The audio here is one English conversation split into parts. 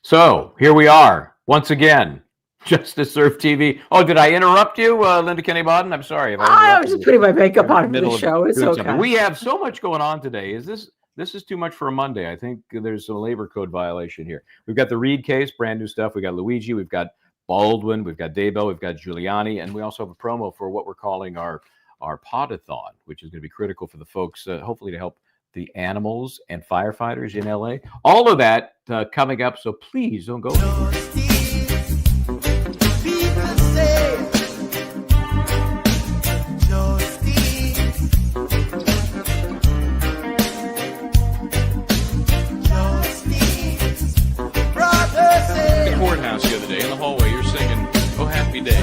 So here we are once again. Justice Surf TV. Oh, did I interrupt you, Linda Kenny Baden? I'm sorry if I was just putting my makeup on for the show. It's okay. Something. We have so much going on today. This is too much for a Monday. I think there's a labor code violation here. We've got the Reed case, brand new stuff. We got Luigi. We've got Baldwin. We've got Daybell. We've got Giuliani, and we also have a promo for what we're calling our Telethon, which is going to be critical for the folks, hopefully to help the animals and firefighters in LA. All of that coming up. So please don't go. Courthouse the other day in the hallway, you're singing "Oh Happy Day."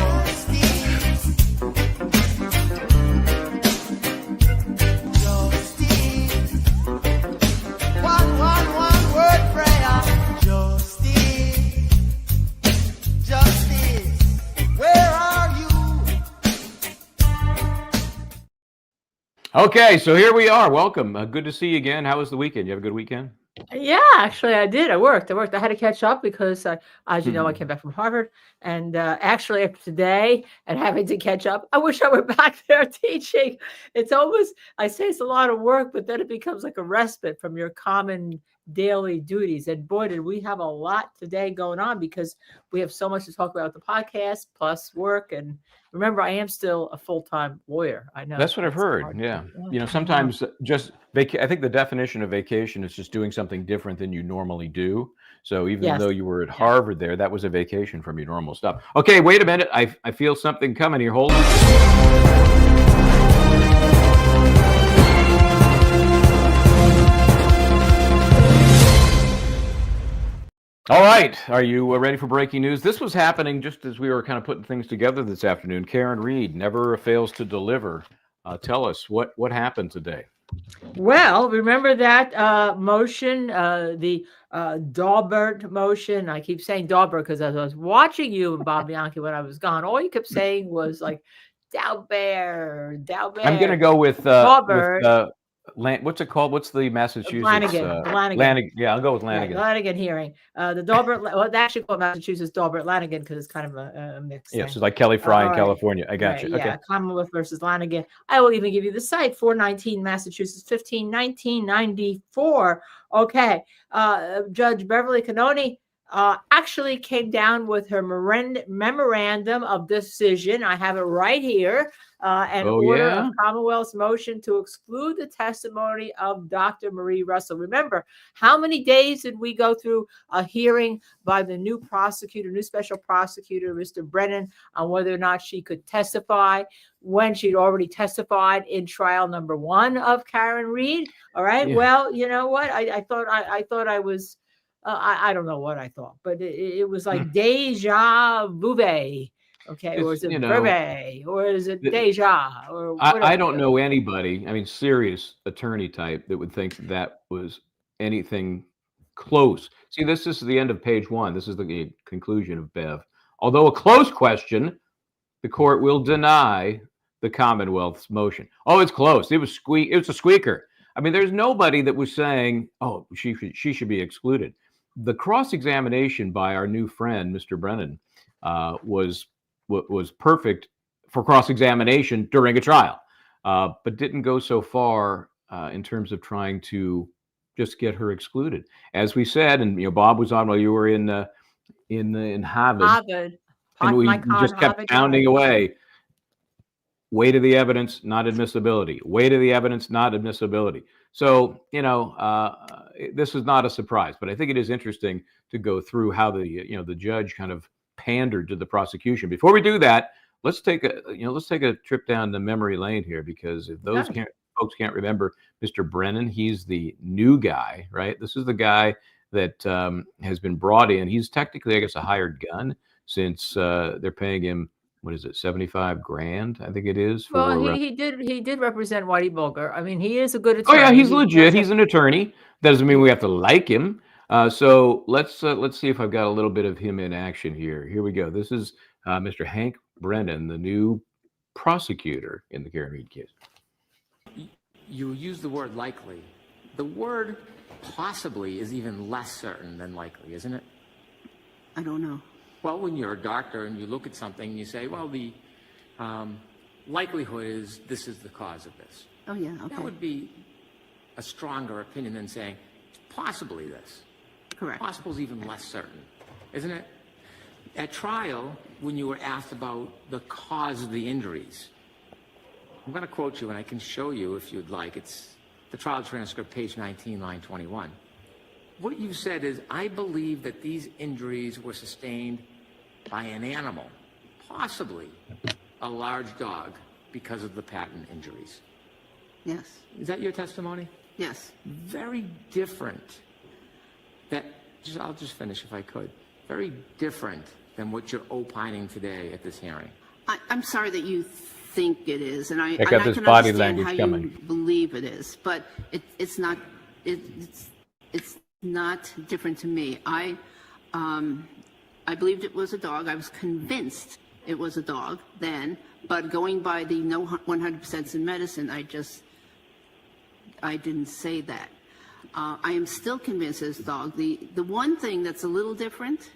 One word prayer. Justice, where are you? Okay, so here we are. Welcome. Good to see you again. How was the weekend? You have a good weekend? Yeah, actually, I did. I worked. I had to catch up because, as you know, I came back from Harvard. And actually, after today and having to catch up, I wish I were back there teaching. It's almost, I say it's a lot of work, but then it becomes like a respite from your common daily duties. And boy, did we have a lot today going on because we have so much to talk about with the podcast plus work. And remember, I am still a full-time lawyer. I know. That's what I've heard. Yeah. You know, sometimes just I think the definition of vacation is just doing something different than you normally do. So even though you were at Harvard there, that was a vacation from your normal stuff. Okay, wait a minute. I feel something coming here. Hold on. All right. Are you ready for breaking news? This was happening just as we were kind of putting things together this afternoon. Karen Reed never fails to deliver. Tell us what happened today. Well, remember that motion, the Daubert motion. I keep saying Daubert because as I was watching you and Bob Bianchi when I was gone, all you kept saying was like Daubert. I'm going to go with Daubert. What's it called? What's the Massachusetts? Lanigan. Yeah, I'll go with Lanigan. Right, Lanigan hearing. The Daubert, well, they actually call Massachusetts Daubert Lanigan because it's kind of a mix. Yeah, so like Kelly Fry in California. I got you. Yeah, okay. Commonwealth versus Lanigan. I will even give you the site, 419 Massachusetts, 1994. Okay. Judge Beverly Cannoni actually came down with her memorandum of decision. I have it right here. Order of Commonwealth's motion to exclude the testimony of Dr. Marie Russell. Remember, how many days did we go through a hearing by the new special prosecutor, Mr. Brennan, on whether or not she could testify when she'd already testified in trial number 1 of Karen Reed? All right. Yeah. Well, you know what? I thought I was, I don't know what I thought, but it was like deja vu. Okay, or is it Breve, or is it Deja, or whatever? I don't know anybody, I mean, serious attorney type that would think that was anything close. See, this is the end of page 1. This is the conclusion of Bev. Although a close question, the court will deny the Commonwealth's motion. Oh, it's close. It was a squeaker. I mean, there's nobody that was saying, oh, she should be excluded. The cross-examination by our new friend, Mr. Brennan, was perfect for cross-examination during a trial, but didn't go so far in terms of trying to just get her excluded. As we said, and Bob was on while you were in Harvard, and we just kept pounding away. Weight of the evidence, not admissibility. Weight of the evidence, not admissibility. So this is not a surprise, but I think it is interesting to go through how the judge kind of pandered to the prosecution. Before we do that, let's take a trip down the memory lane here, because if those folks can't remember Mr. Brennan, he's the new guy, right? This is the guy that has been brought in. He's technically, I guess, a hired gun since they're paying him, what is it, $75,000? I think it is. Well, he did represent Whitey Bulger. I mean, he is a good attorney. Oh yeah, he's legit. He's an attorney. Doesn't mean we have to like him. So let's see if I've got a little bit of him in action here. Here we go. This is Mr. Hank Brennan, the new prosecutor in the Karen Reed case. You use the word likely. The word possibly is even less certain than likely, isn't it? I don't know. Well, when you're a doctor and you look at something and you say, well, the likelihood is this is the cause of this. Oh, yeah, okay. That would be a stronger opinion than saying, possibly this. Correct. Possible is even less certain, isn't it? At trial, when you were asked about the cause of the injuries, I'm going to quote you, and I can show you if you'd like. It's the trial transcript, page 19, line 21. What you said is, I believe that these injuries were sustained by an animal, possibly a large dog, because of the patent injuries. Yes. Is that your testimony? Yes. Very different. I'll just finish if I could. Very different than what you're opining today at this hearing. I'm sorry that you think it is, and I got can this body understand language how coming. you believe it is, but it's not. It's not different to me. I believed it was a dog. I was convinced it was a dog then, but going by the no 100% in medicine, I didn't say that. I am still convinced it's a dog. The one thing that's a little different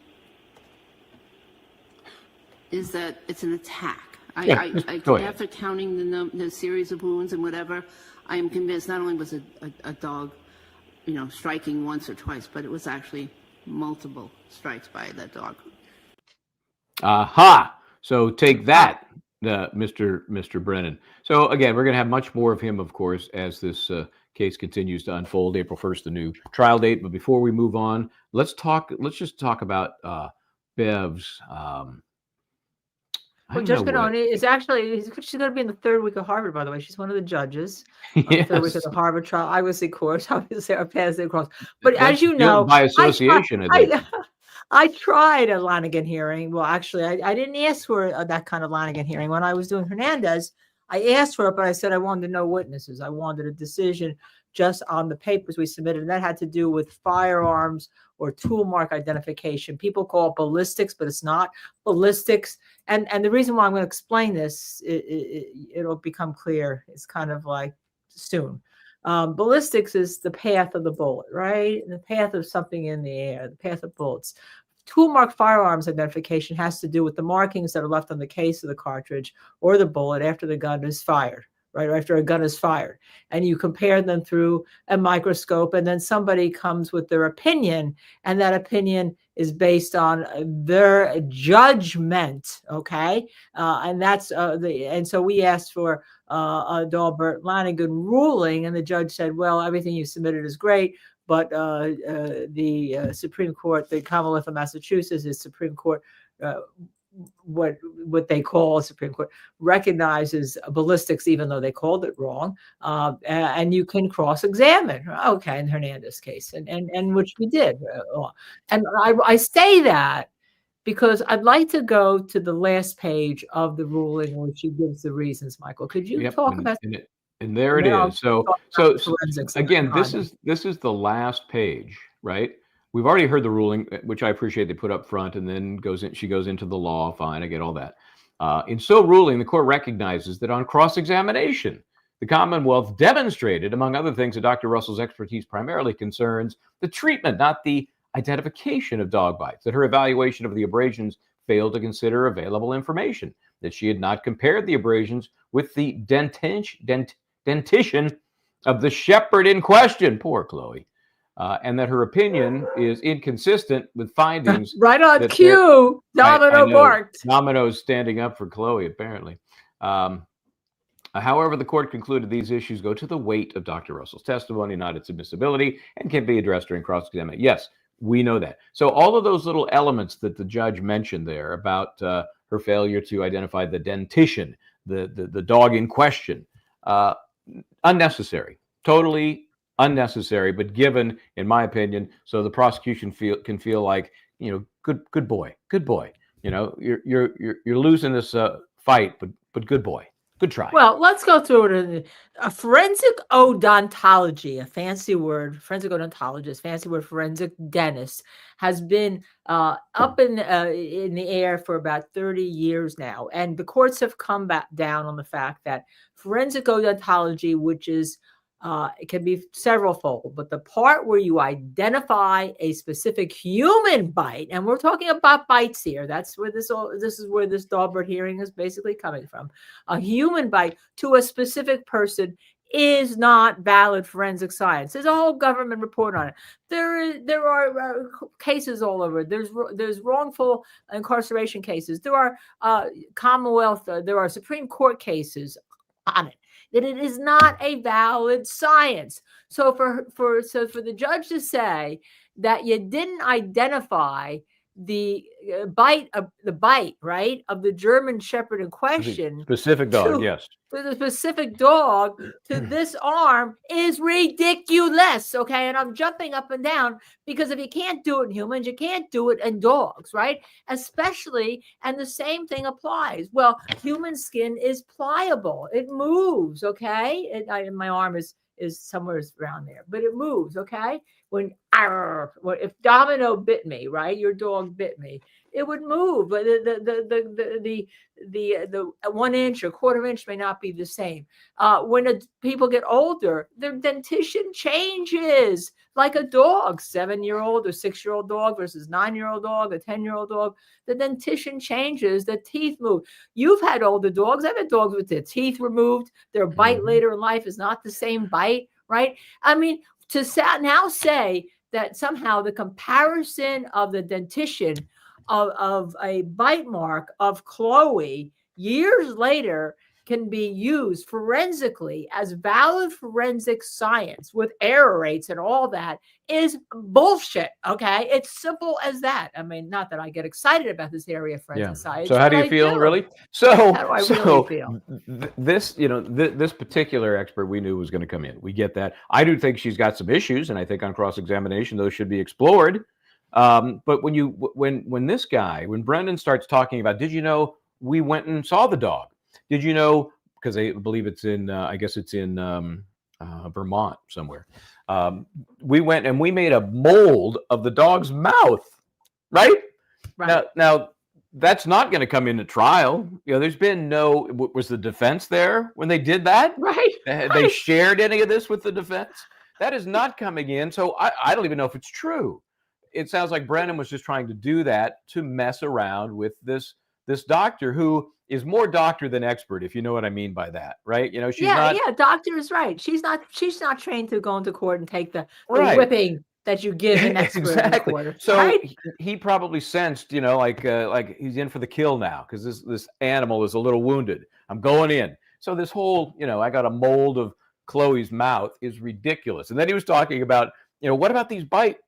is that it's an attack. After counting the series of wounds and whatever, I am convinced not only was it a dog, striking once or twice, but it was actually multiple strikes by that dog. Aha! So take that, Mr. Brennan. So again, we're going to have much more of him, of course, as this case continues to unfold. April 1st, the new trial date. But before we move on, let's just talk about Bev's. Well, Judge Guiliani is actually, she's going to be in the third week of Harvard, by the way. She's one of the judges. Yes. The third week of the Harvard trial. I was, of course, obviously our paths across. But as you know, by association, I tried a Lanigan hearing. Well, actually, I didn't ask for that kind of Lanigan hearing. When I was doing Hernandez, I asked for it, but I said I wanted no witnesses. I wanted a decision just on the papers we submitted. And that had to do with firearms or tool mark identification. People call it ballistics, but it's not ballistics. And the reason why I'm going to explain this, it'll become clear. It's kind of like soon. Ballistics is the path of the bullet, right? And the path of something in the air, the path of bullets. Tool mark firearms identification has to do with the markings that are left on the case of the cartridge or the bullet after the gun is fired, right? Or after a gun is fired. And you compare them through a microscope, and then somebody comes with their opinion, and that opinion is based on their judgment, okay? And that's and so we asked for a Dahlberg Lanigan ruling, and the judge said, well, everything you submitted is great, but the Supreme Court, the Commonwealth of Massachusetts, is Supreme Court, what they call Supreme Court, recognizes ballistics, even though they called it wrong, and you can cross-examine. Okay, in Hernandez case, and which we did. And I say that because I'd like to go to the last page of the ruling, where she gives the reasons. Michael, could you talk about it? And there it is. So again, this is the last page, right? We've already heard the ruling, which I appreciate they put up front, and then she goes into the law. Fine, I get all that. In so ruling, the court recognizes that on cross-examination, the Commonwealth demonstrated, among other things, that Dr. Russell's expertise primarily concerns the treatment, not the identification of dog bites, that her evaluation of the abrasions failed to consider available information, that she had not compared the abrasions with the dentition of the shepherd in question, poor Chloe, and that her opinion is inconsistent with findings. Right on cue, Domino barked. Domino's standing up for Chloe, apparently. However, the court concluded these issues go to the weight of Dr. Russell's testimony, not its admissibility, and can be addressed during cross-examination. Yes, we know that. So all of those little elements that the judge mentioned there about her failure to identify the dentition, the dog in question, unnecessary, totally unnecessary, but given, in my opinion, so the prosecution can feel like, good boy, you're losing this fight, but good boy, good try. Well, let's go through it. A forensic odontology, a fancy word, forensic odontologist, fancy word, forensic dentist, has been up in the air for about 30 years now. And the courts have come back down on the fact that forensic odontology, which is It can be several fold, but the part where you identify a specific human bite, and we're talking about bites here. That's where this is where this Daubert hearing is basically coming from. A human bite to a specific person is not valid forensic science. There's a whole government report on it. There are cases all over. There's wrongful incarceration cases. There are Commonwealth. There are Supreme Court cases on it. That it is not a valid science. So for the judge to say that you didn't identify the bite, right, of the German Shepherd in question, specific dog, yes, to the specific dog to this arm is ridiculous. Okay, and I'm jumping up and down because if you can't do it in humans, you can't do it in dogs, right? Especially, and the same thing applies. Well, human skin is pliable; it moves. Okay, my arm is somewhere around there, but it moves. Okay, when if Domino bit me, right, your dog bit me, it would move, but the 1 inch or quarter inch may not be the same. When people get older, their dentition changes like a dog, 7-year-old or 6-year-old dog versus 9-year-old dog, a 10-year-old dog. The dentition changes, the teeth move. You've had older dogs. I've had dogs with their teeth removed. Their bite later in life is not the same bite, right? I mean, to now say that somehow the comparison of the dentition of a bite mark of Chloe years later can be used forensically as valid forensic science with error rates and all that is bullshit. Okay, it's simple as that. I mean, not that I get excited about this area of forensic science. So how do you feel, really? So how do I really feel? This, this particular expert we knew was going to come in. We get that. I do think she's got some issues, and I think on cross-examination those should be explored. But when this guy, when Brendan starts talking about, did you know we went and saw the dog? Did you know, because I believe it's in, I guess it's in Vermont somewhere. We went and we made a mold of the dog's mouth, right? Now that's not going to come into trial. There's been no, was the defense there when they did that? Right. They shared any of this with the defense? That is not coming in. So I don't even know if it's true. It sounds like Brennan was just trying to do that to mess around with this doctor who is more doctor than expert, if you know what I mean by that, right? She's not. Yeah, doctor is right. She's not trained to go into court and take the whipping that you give an expert exactly. in court. So right? he probably sensed, like he's in for the kill now because this animal is a little wounded. I'm going in. So this whole, I got a mold of Chloe's mouth is ridiculous. And then he was talking about, what about these bite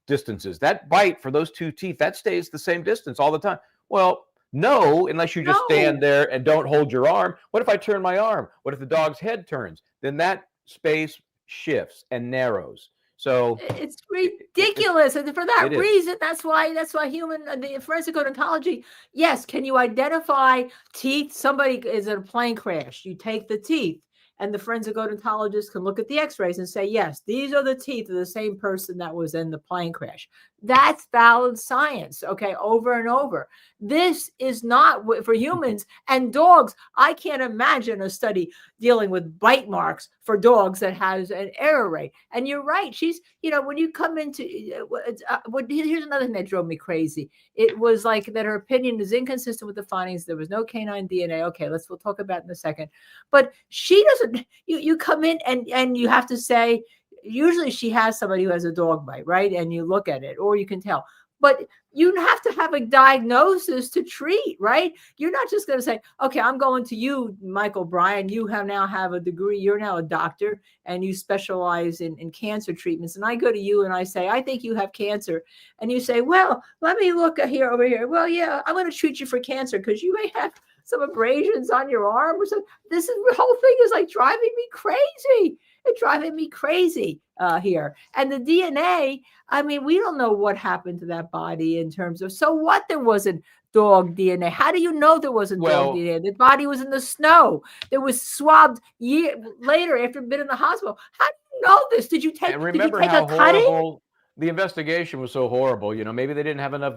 distances? That bite for those two teeth, that stays the same distance all the time. Well, no, unless you just stand there and don't hold your arm. What if I turn my arm? What if the dog's head turns? Then that space shifts and narrows. So it's ridiculous, and for that reason, that's why the forensic odontology. Yes, can you identify teeth? Somebody is in a plane crash. You take the teeth, and the forensic odontologist can look at the X-rays and say, yes, these are the teeth of the same person that was in the plane crash. That's valid science, okay, over and over. This is not for humans and dogs. I can't imagine a study dealing with bite marks for dogs that has an error rate. And you're right. She's, when you come into, here's another thing that drove me crazy. It was like that her opinion is inconsistent with the findings. There was no canine DNA. Okay, we'll talk about it in a second. But she doesn't, you come in and you have to say, usually she has somebody who has a dog bite, right? And you look at it, or you can tell. But you have to have a diagnosis to treat, right? You're not just going to say, okay, I'm going to you, Michael Bryan. You now have a degree. You're now a doctor, and you specialize in cancer treatments. And I go to you and I say, I think you have cancer. And you say, well, let me look over here. Well, yeah, I'm going to treat you for cancer because you may have some abrasions on your arm or something. The whole thing is like driving me crazy. It's driving me crazy here. And the DNA, I mean, we don't know what happened to that body in terms of, so what, there wasn't dog DNA. How do you know there wasn't dog DNA? The body was in the snow. It was swabbed later after being in the hospital. How do you know this? Did you take a cutting? The investigation was so horrible. Maybe they didn't have enough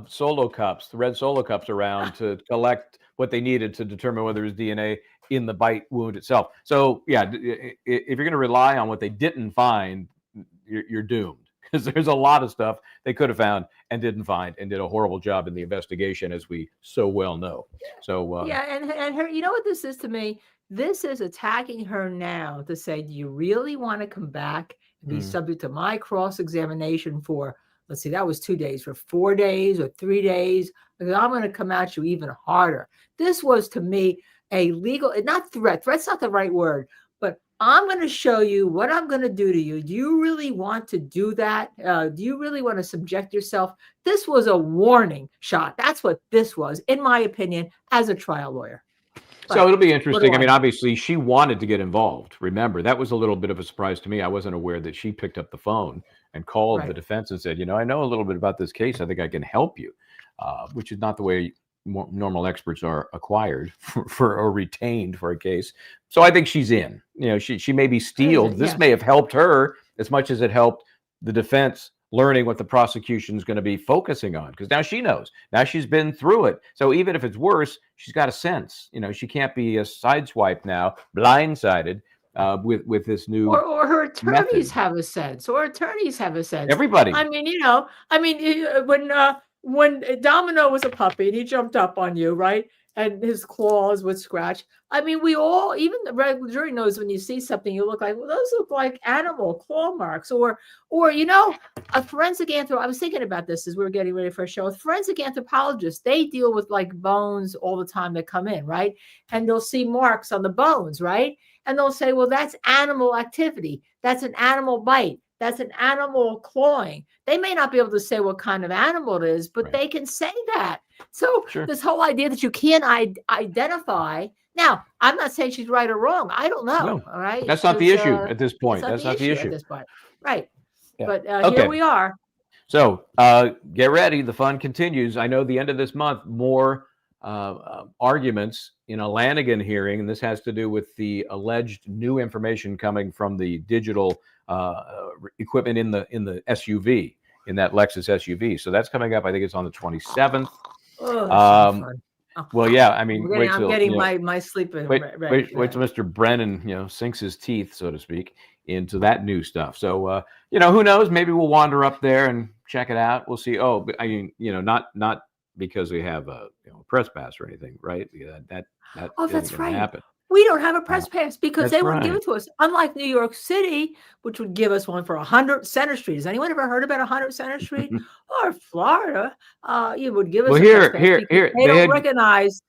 solo cups, the red solo cups around to collect what they needed to determine whether it was DNA. in the bite wound itself. So yeah, if you're going to rely on what they didn't find, you're doomed, because there's a lot of stuff they could have found and didn't find, and did a horrible job in the investigation, as we so well know. So yeah, and her, you know what this is to me? This is attacking her now to say, do you really want to come back and be subject to my cross-examination for, let's see, that was 2 days, for 4 days or 3 days? Because I'm going to come at you even harder. This was, to me, a legal, not threat. Threat's not the right word, but I'm going to show you what I'm going to do to you. Do you really want to do that? Do you really want to subject yourself? This was a warning shot. That's what this was, in my opinion, as a trial lawyer. So it'll be interesting. I mean, obviously, she wanted to get involved. Remember, that was a little bit of a surprise to me. I wasn't aware that she picked up the phone and called the defense and said, you know, I know a little bit about this case. I think I can help you, which is not the way normal experts are acquired for or retained for a case. So I think she's in. You know, she may be steeled. This may have helped her as much as it helped the defense learning what the prosecution is going to be focusing on, because now she knows. Now she's been through it. So even if it's worse, she's got a sense. You know, she can't be a sideswiped now, blindsided with this new. Or her attorneys have a sense. Or attorneys have a sense. Everybody. I mean, you know, when Domino was a puppy and he jumped up on you, right? And his claws would scratch. I mean, we all, even the regular jury knows when you see something, you look like, well, those look like animal claw marks. Or you know, a forensic anthropologist, I was thinking about this as we were getting ready for a show. A forensic anthropologist, they deal with like bones all the time that come in, right? And they'll see marks on the bones, right? And they'll say, well, that's animal activity. That's an animal bite. That's an animal clawing. They may not be able to say what kind of animal it is, but they can say that. So this whole idea that you can't identify. Now, I'm not saying she's right or wrong. I don't know. No, all right. That's not the issue at this point. That's not the issue at this point. Right. Yeah. But here we are. So get ready. The fun continues. I know the end of this month, more arguments in a Lanigan hearing, and this has to do with the alleged new information coming from the digital equipment in the SUV, in that Lexus SUV. So that's coming up. I think it's on the 27th. Oh, that's so fun. Well, yeah. I mean, I'm getting my sleep in. Wait till Mr. Brennan, sinks his teeth, so to speak, into that new stuff. So, who knows? Maybe we'll wander up there and check it out. We'll see. Oh, but I mean, not because we have a press pass or anything, right? That that's right. Happen. We don't have a press pass because they wouldn't give it to us. Unlike New York City, which would give us one for 100 Center Street. Has anyone ever heard about 100 Center Street? Or Florida, you would give us a press pass. Here. They don't recognize.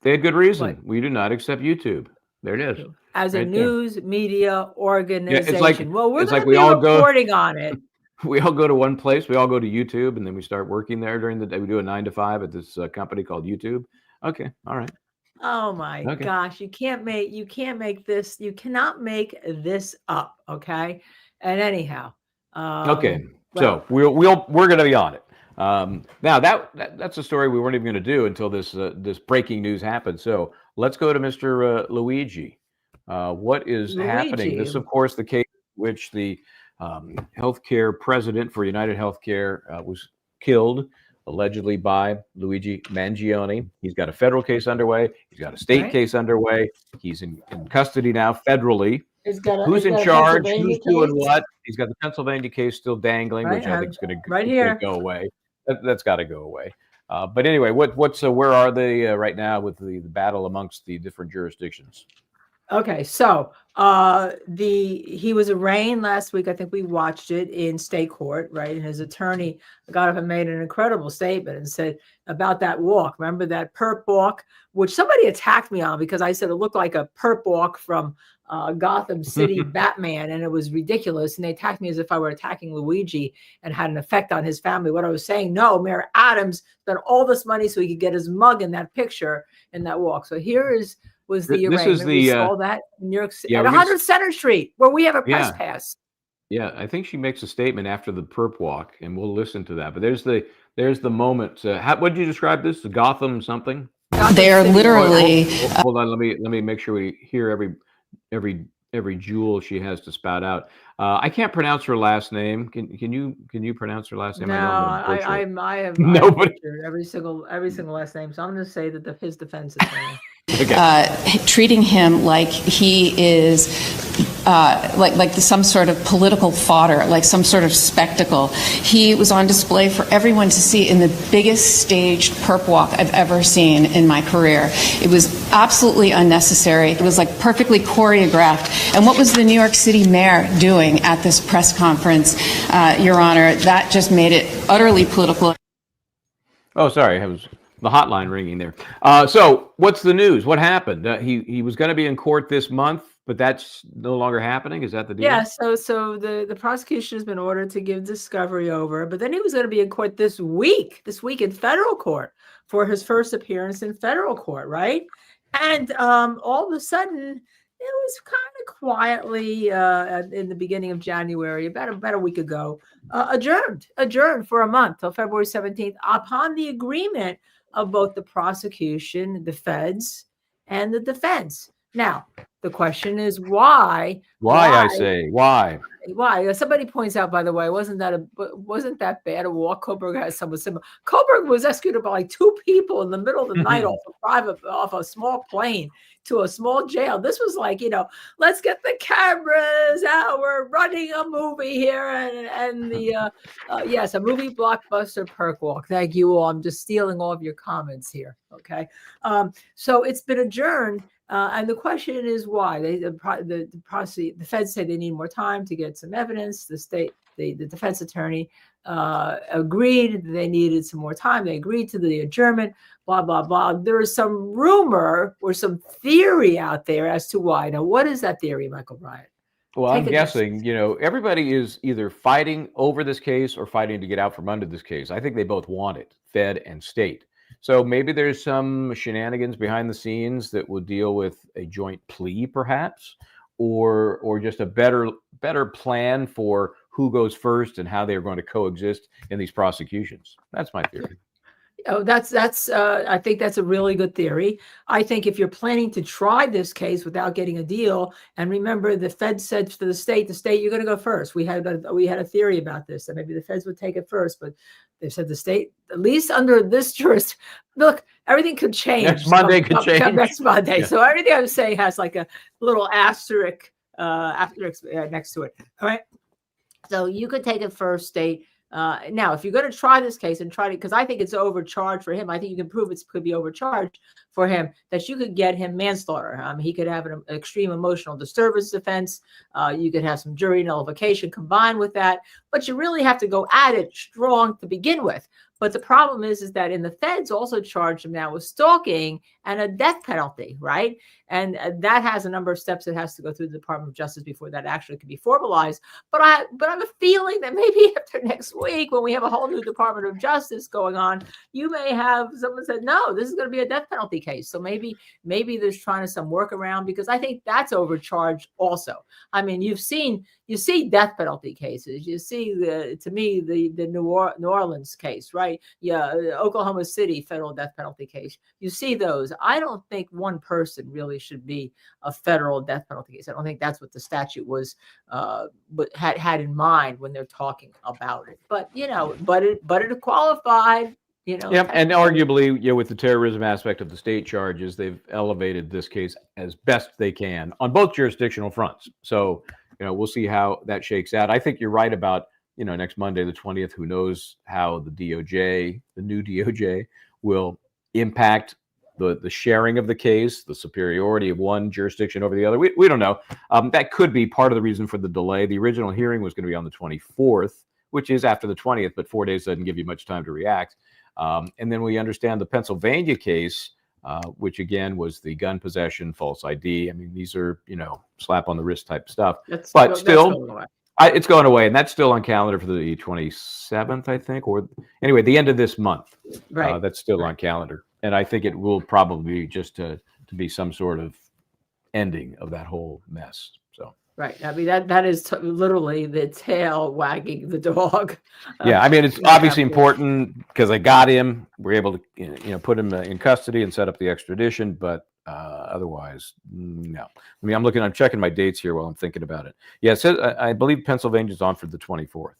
They had good reason. We do not accept YouTube. There it is. As a news media organization. It's like, well, we're going to we be all reporting on it. We all go to one place. We all go to YouTube, and then we start working there during the day. We do a 9 to 5 at this company called YouTube. Okay. All right. Oh my gosh, you cannot make this up, okay? And anyhow, so we're going to be on it. Now that's a story we weren't even going to do until this breaking news happened. So let's go to Mr. Luigi. What is happening? This, of course, the case in which the healthcare president for United Healthcare was killed, allegedly by Luigi Mangione. He's got a federal case underway. He's got a state case underway. He's in custody now federally. Who's in charge? Who's doing what? He's got the Pennsylvania case still dangling, which I think is going to go away. That's got to go away. But anyway, where are they right now with the battle amongst the different jurisdictions? Okay, so he was arraigned last week. I think we watched it in state court, right? And his attorney got up and made an incredible statement and said about that walk. Remember that perp walk, which somebody attacked me on because I said it looked like a perp walk from Gotham City Batman, and it was ridiculous. And they attacked me as if I were attacking Luigi and had an effect on his family. What I was saying, no, Mayor Adams spent all this money so he could get his mug in that picture in that walk. So here was the arraignment. This is we saw that in New York City at 100 Center Street, where we have a press pass. Yeah, I think she makes a statement after the perp walk, and we'll listen to that. But there's the moment. What did you describe this? The Gotham something? They are literally. Hold on. Let me make sure we hear every jewel she has to spout out. I can't pronounce her last name. Can you pronounce her last name? No, I have nobody every single last name. So I'm going to say that his defense attorney. treating him like he is like some sort of political fodder, like some sort of spectacle. He was on display for everyone to see in the biggest staged perp walk I've ever seen in my career. It was absolutely unnecessary. It was like perfectly choreographed. And what was the New York City mayor doing at this press conference, Your Honor? That just made it utterly political. Oh, sorry. It was the hotline ringing there. So what's the news? What happened? He was going to be in court this month, but that's no longer happening. Is that the deal? Yeah. So the prosecution has been ordered to give discovery over, but then he was going to be in court this week in federal court for his first appearance in federal court, right? And all of a sudden, it was kind of quietly in the beginning of January, about a week ago, adjourned for a month till February 17th upon the agreement of both the prosecution, the feds, and the defense. Now, the question is why? I say why? Why? Somebody points out, by the way, wasn't that bad a walk? Coburg has someone similar. Coburg was executed by like 2 people in the middle of the night off a small plane to a small jail. This was like, let's get the cameras out. We're running a movie here, and the yes, a movie blockbuster perk walk. Thank you all. I'm just stealing all of your comments here. Okay, so it's been adjourned. And the question is why. The feds say they need more time to get some evidence. The defense attorney agreed they needed some more time. They agreed to the adjournment, blah, blah, blah. There is some rumor or some theory out there as to why. Now, what is that theory, Michael Bryant? Well, I'm guessing, everybody is either fighting over this case or fighting to get out from under this case. I think they both want it, Fed and state. So maybe there's some shenanigans behind the scenes that will deal with a joint plea, perhaps, or just a better plan for who goes first and how they're going to coexist in these prosecutions. That's my theory. Oh, that's I think that's a really good theory. I think if you're planning to try this case without getting a deal, and remember the Fed said to the state, you're going to go first. We had a theory about this, that maybe the Feds would take it first, but they said the state, at least under this jurisdiction, look, everything could change. Next Monday could change. Next Monday. Yeah. So everything I'm saying has like a little asterisk next to it. All right. So you could take it first, state. Now, if you're going to try this case and because I think it's overcharged for him, I think you can prove it could be overcharged for him, that you could get him manslaughter. He could have an extreme emotional disturbance defense. You could have some jury nullification combined with that, but you really have to go at it strong to begin with. But the problem is that in the Feds also charged him now with stalking and a death penalty, right? And that has a number of steps that has to go through the Department of Justice before that actually can be formalized. But I have a feeling that maybe after next week, when we have a whole new Department of Justice going on, you may have someone said, no, this is going to be a death penalty case. So maybe there's trying to some workaround, because I think that's overcharged also. I mean, you see death penalty cases. You see the New Orleans case, right? Yeah, Oklahoma City federal death penalty case. You see those. I don't think one person really should be a federal death penalty case. I don't think that's what the statute was, but had in mind when they're talking about it. But it qualified. Yep, and arguably, with the terrorism aspect of the state charges, they've elevated this case as best they can on both jurisdictional fronts. So, we'll see how that shakes out. I think you're right about, next Monday, the 20th, who knows how the new DOJ will impact the sharing of the case, the superiority of one jurisdiction over the other. We don't know. That could be part of the reason for the delay. The original hearing was going to be on the 24th, which is after the 20th, but 4 days doesn't give you much time to react. And then we understand the Pennsylvania case, which again was the gun possession, false ID. I mean, these are, slap on the wrist type stuff. It's going away, and that's still on calendar for the 27th, I think, or anyway, the end of this month. Right. That's still on calendar, and I think it will probably be just to be some sort of ending of that whole mess. So. Right. I mean, that is literally the tail wagging the dog. Yeah. I mean, it's obviously important because I got him. We're able to, put him in custody and set up the extradition. But otherwise, no. I mean, I'm checking my dates here while I'm thinking about it. Yeah. It says, I believe Pennsylvania's on for the 24th.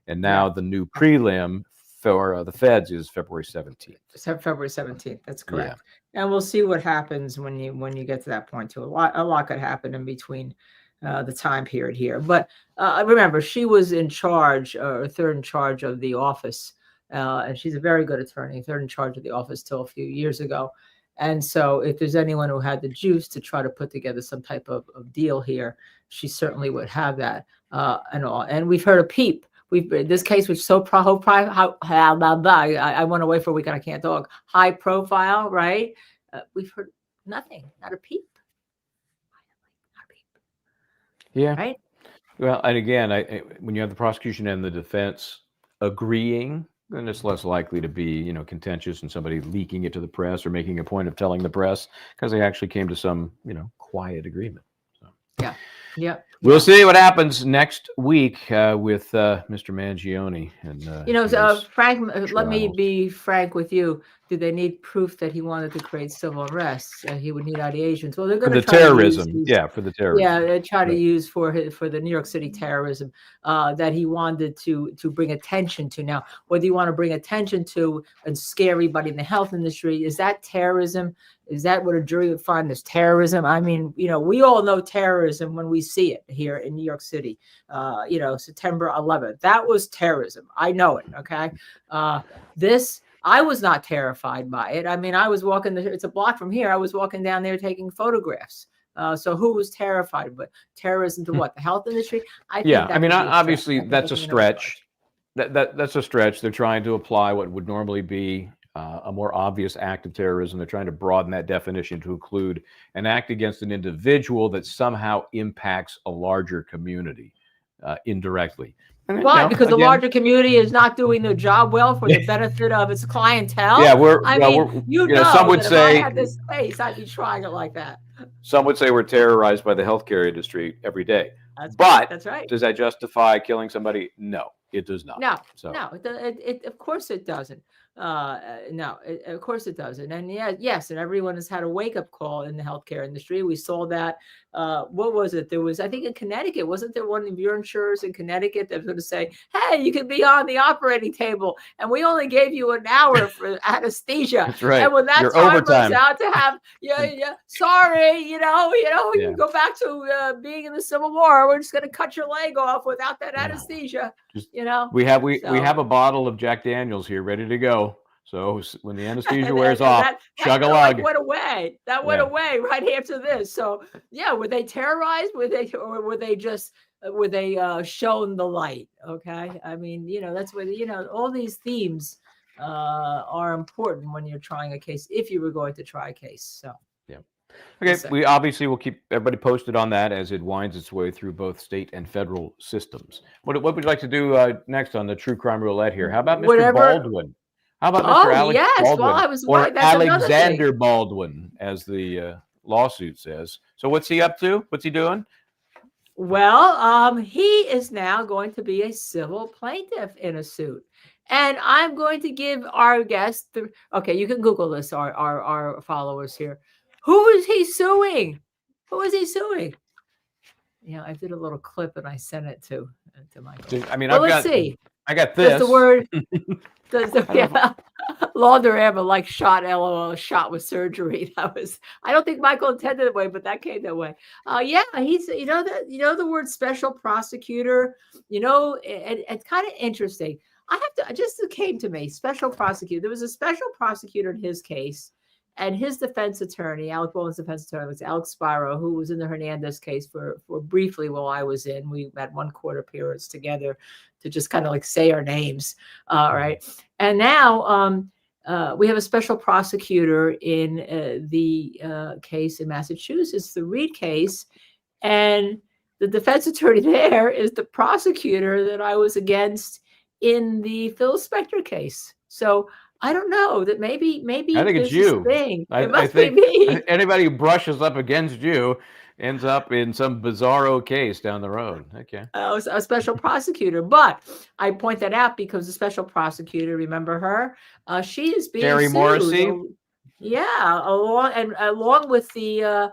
And now the new prelim for the feds is February 17th. February 17th. That's correct. Yeah. And we'll see what happens when you get to that point too. A lot could happen in between the time period here. But remember, she was in charge, or third in charge of the office. And she's a very good attorney, third in charge of the office till a few years ago. And so if there's anyone who had the juice to try to put together some type of deal here, she certainly would have that and all. And we've heard a peep. This case was so I went away for a week and I can't talk. High profile, right? We've heard nothing, not a peep. Not a peep. Yeah. Right. Well, and again, when you have the prosecution and the defense agreeing, then it's less likely to be, contentious and somebody leaking it to the press or making a point of telling the press, because they actually came to some, quiet agreement. So. Yeah. Yeah. We'll see what happens next week with Mr. Mangione. And Frank, let me be frank with you. Do they need proof that he wanted to create civil unrest? He would need ideations. Well, they're going to try terrorism. For the terrorism. Yeah, they try to use for the New York City terrorism that he wanted to bring attention to. Now, whether you want to bring attention to and scare everybody in the health industry, is that terrorism? Is that what a jury would find as terrorism? I mean, we all know terrorism when we see it here in New York City. September 11th, that was terrorism. I know it. Okay. I was not terrified by it. I mean, I was walking it's a block from here. I was walking down there taking photographs. So who was terrified? But terrorism to what? The health industry? Obviously that's a stretch. That's a stretch. They're trying to apply what would normally be a more obvious act of terrorism. They're trying to broaden that definition to include an act against an individual that somehow impacts a larger community indirectly. Why? Because the larger community is not doing their job well for the benefit of its clientele. Yeah, some would say if I had this space, I'd be trying it like that. Some would say we're terrorized by the healthcare industry every day. That's right. Does that justify killing somebody? No, it does not. No, it of course it doesn't. Of course it doesn't. And yes, and everyone has had a wake-up call in the healthcare industry. We saw that. What was it? There was, I think in Connecticut, wasn't there one of your insurers in Connecticut that was going to say, hey, you can be on the operating table, and we only gave you an hour for anesthesia. That's right. And when that Your time overtime. runs out to have, sorry, you can go back to being in the Civil War. We're just going to cut your leg off without that anesthesia. We have a bottle of Jack Daniels here ready to go. So when the anesthesia wears off, chug a lug. Went away. That went away right after this. So were they terrorized? Were they shown the light? Okay, I mean, that's where all these themes are important when you're trying a case, if you were going to try a case. So okay, we obviously will keep everybody posted on that as it winds its way through both state and federal systems. What would you like to do next on the true crime roulette here? How about Mr. Baldwin? How about Mr. Alec Baldwin? Well, I was or that's Alexander Baldwin, as the lawsuit says. So what's he up to? What's he doing? Well, he is now going to be a civil plaintiff in a suit. And I'm going to give our guest okay, you can Google this, our followers here. Who is he suing? Who is he suing? I did a little clip and I sent it to Michael. Let's see. I got this. Does the word laundromat like shot, LOL, shot with surgery. I don't think Michael intended it that way, but that came that way. He's the word special prosecutor, it's kind of interesting. It came to me, special prosecutor. There was a special prosecutor in his case, and his defense attorney, Alec Baldwin's defense attorney, was Alex Spiro, who was in the Hernandez case for briefly while I was in. We had one court appearance together to just kind of like say our names. Right. And now we have a special prosecutor in the case in Massachusetts, the Reed case. And the defense attorney there is the prosecutor that I was against in the Phil Spector case. So I don't know that maybe I think it's you. I think me. Anybody who brushes up against you ends up in some bizarro case down the road. Okay. A special prosecutor, but I point that out because the special prosecutor, remember her? She is being Terry sued. Morrissey. Yeah, along with the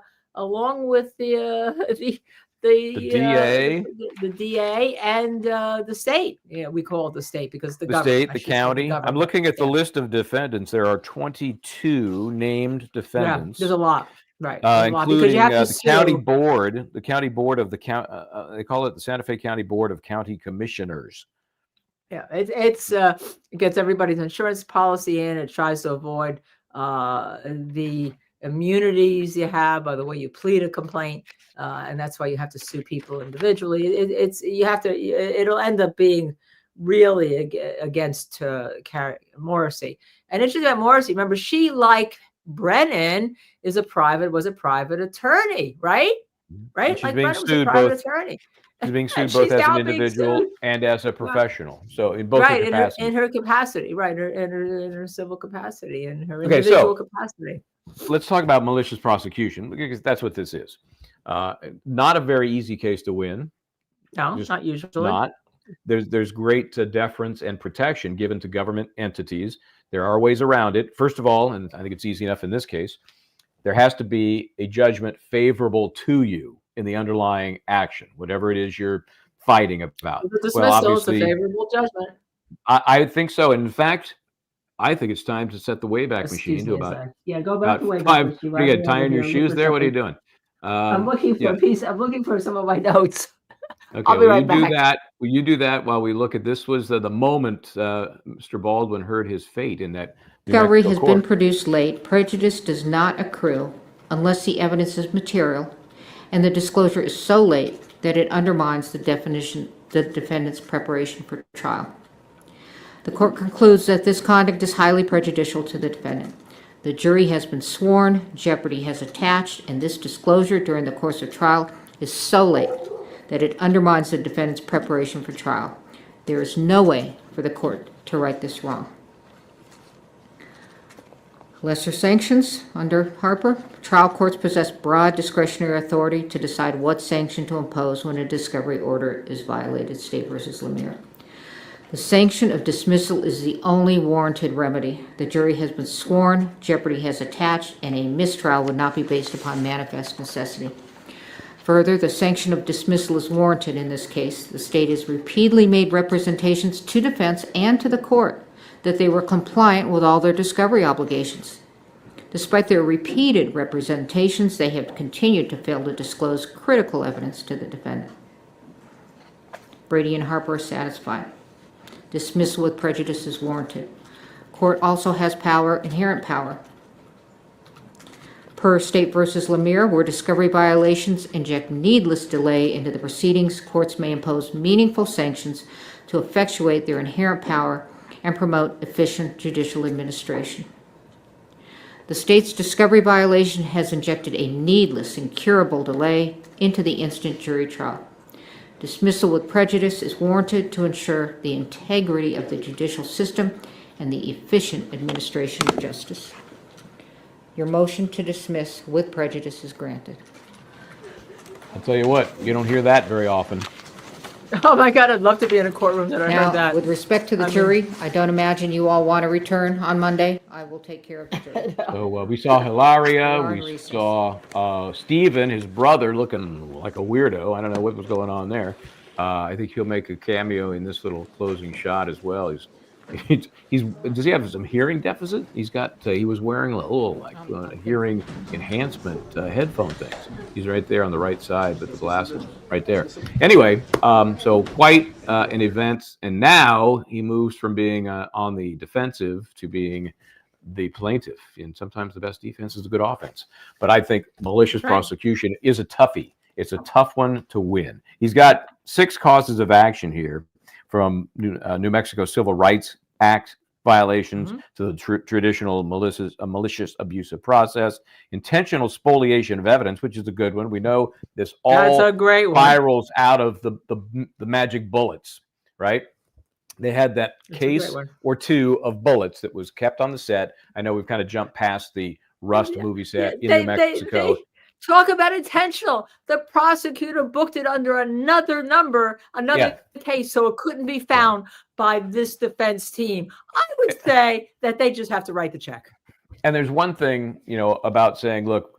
DA, the DA, and the state. Yeah, we call it the state because the government, state, the county. I'm looking at the list of defendants. There are 22 named defendants. Yeah, there's a lot. Right, there's a lot, because including you have to the county sue. board. The county board of the county. They call it the Santa Fe County Board of County Commissioners. Yeah, it gets everybody's insurance policy in. It tries to avoid the immunities you have by the way you plead a complaint, and that's why you have to sue people individually. It'll end up being really against Morrissey. And interesting about Morrissey, remember, she, like Brennan, was a private attorney, right? Right, and she's like being Brennan was a sued private both. attorney. She's being sued And both she's as now an being individual sued. and as a professional. So in both Right, her capacities. in her capacity, right, in her civil capacity, in her Okay, individual capacity. Let's talk about malicious prosecution, because that's what this is. Not a very easy case to win. No, Just not usually. Not. There's great deference and protection given to government entities. There are ways around it. First of all, and I think it's easy enough in this case, there has to be a judgment favorable to you in the underlying action, whatever it is you're fighting about. The dismissal is a favorable judgment. I think so. And in fact, I think it's time to set the Wayback Machine to about go back to Wayback Machine. Pretty good. Tying your shoes there. What are you doing? I'm looking for a piece. I'm looking for some of my notes. Okay, I'll be right back. Will you do that while we look at this? Was the moment Mr. Baldwin heard his fate in that discovery has been produced late. Prejudice does not accrue unless the evidence is material, and the disclosure is so late that it undermines the defendant's preparation for trial. The court concludes that this conduct is highly prejudicial to the defendant. The jury has been sworn, jeopardy has attached, and this disclosure during the course of trial is so late that it undermines the defendant's preparation for trial. There is no way for the court to right this wrong. Lesser sanctions under Harper. Trial courts possess broad discretionary authority to decide what sanction to impose when a discovery order is violated. State versus Lemire. The sanction of dismissal is the only warranted remedy. The jury has been sworn, jeopardy has attached, and a mistrial would not be based upon manifest necessity. Further, the sanction of dismissal is warranted in this case. The state has repeatedly made representations to defense and to the court that they were compliant with all their discovery obligations. Despite their repeated representations, they have continued to fail to disclose critical evidence to the defendant. Brady and Harper are satisfied. Dismissal with prejudice is warranted. Court also has inherent power. Per State versus Lemire, where discovery violations inject needless delay into the proceedings, courts may impose meaningful sanctions to effectuate their inherent power and promote efficient judicial administration. The state's discovery violation has injected a needless, incurable delay into the instant jury trial. Dismissal with prejudice is warranted to ensure the integrity of the judicial system and the efficient administration of justice. Your motion to dismiss with prejudice is granted. I'll tell you what, you don't hear that very often. Oh my God, I'd love to be in a courtroom that I heard that. With respect to the jury, I don't imagine you all want to return on Monday. I will take care of the jury. So we saw Hilaria, we saw Stephen, his brother, looking like a weirdo. I don't know what was going on there. I think he'll make a cameo in this little closing shot as well. Does he have some hearing deficit? He was wearing a little hearing enhancement headphone things. He's right there on the right side with the glasses right there. Anyway, so quite an event, and now he moves from being on the defensive to being the plaintiff. And sometimes the best defense is a good offense. But I think malicious prosecution is a toughie. It's a tough one to win. He's got 6 causes of action here, from New Mexico Civil Rights Act violations to the traditional malicious abusive process, intentional spoliation of evidence, which is a good one. We know this all spirals out of the magic bullets, right? They had that case or two of bullets that was kept on the set. I know we've kind of jumped past the Rust movie set in New Mexico. Talk about intentional. The prosecutor booked it under another number, another case, so it couldn't be found by this defense team. I would say that they just have to write the check. And there's one thing, about saying, look,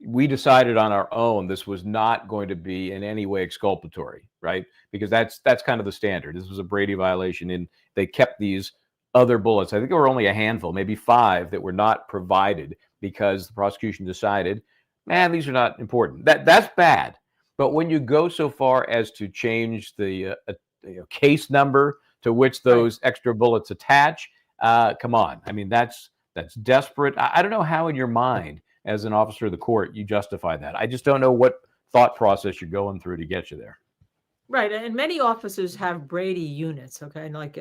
we decided on our own this was not going to be in any way exculpatory, right? Because that's kind of the standard. This was a Brady violation, and they kept these other bullets. I think there were only a handful, maybe 5, that were not provided because the prosecution decided, man, these are not important. That's bad. But when you go so far as to change the case number to which those extra bullets attach, come on. I mean, that's desperate. I don't know how in your mind, as an officer of the court, you justify that. I just don't know what thought process you're going through to get you there. Right, and many officers have Brady units, okay? And like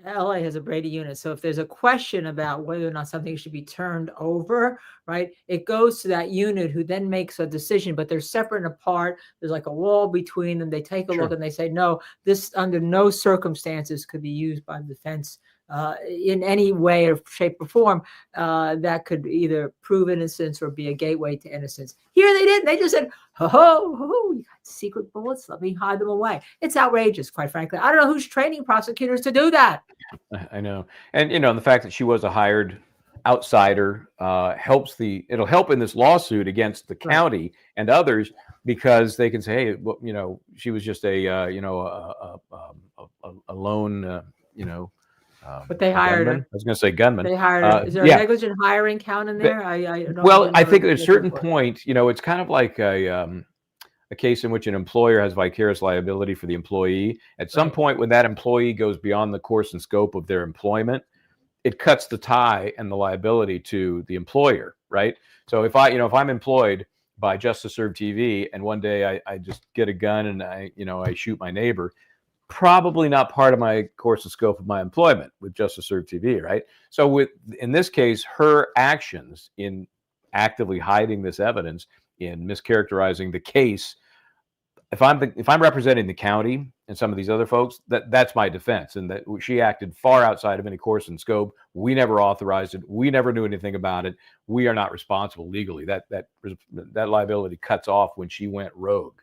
LA has a Brady unit. So if there's a question about whether or not something should be turned over, right, it goes to that unit who then makes a decision, but they're separate and apart. There's like a wall between them. They take a look and they say, no, this under no circumstances could be used by the defense in any way or shape or form that could either prove innocence or be a gateway to innocence. Here they didn't. They just said, ho, you got secret bullets. Let me hide them away. It's outrageous, quite frankly. I don't know who's training prosecutors to do that. I know. And, the fact that she was a hired outsider it'll help in this lawsuit against the county and others, because they can say, hey, well, she was just a lone, but they hired her. I was going to say gunman. They hired her. Is there a negligent hiring count in there? I think at a certain point, it's kind of like a case in which an employer has vicarious liability for the employee. At some point, when that employee goes beyond the course and scope of their employment, it cuts the tie and the liability to the employer, right? So if I'm employed by Just to Serve TV, and one day I just get a gun and I shoot my neighbor, probably not part of my course and scope of my employment with Just to Serve TV, right? So in this case, her actions in actively hiding this evidence, in mischaracterizing the case, if I'm representing the county and some of these other folks, that's my defense, and that she acted far outside of any course and scope. We never authorized it. We never knew anything about it. We are not responsible legally. That liability cuts off when she went rogue.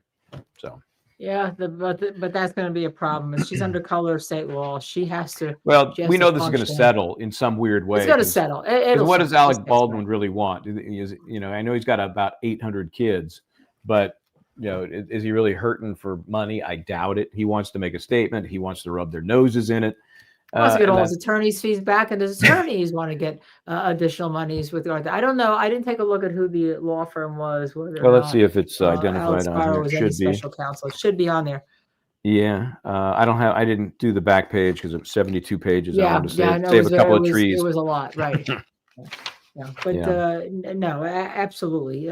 So. Yeah, but that's going to be a problem. If she's under color of state law, she has to. Well, we know this is going to settle in some weird way. It's going to settle. What does Alec Baldwin really want? I know he's got about 800 kids, but is he really hurting for money? I doubt it. He wants to make a statement. He wants to rub their noses in it. He wants to get all his attorney's fees back, and his attorneys want to get additional monies with regard to. I don't know. I didn't take a look at who the law firm was. Well, let's see if it's identified on here. It should be. Special counsel. It should be on there. Yeah, I didn't do the back page because it's 72 pages. Yeah, I wanted to save a couple of trees. It was a lot, right? Yeah, but no, absolutely.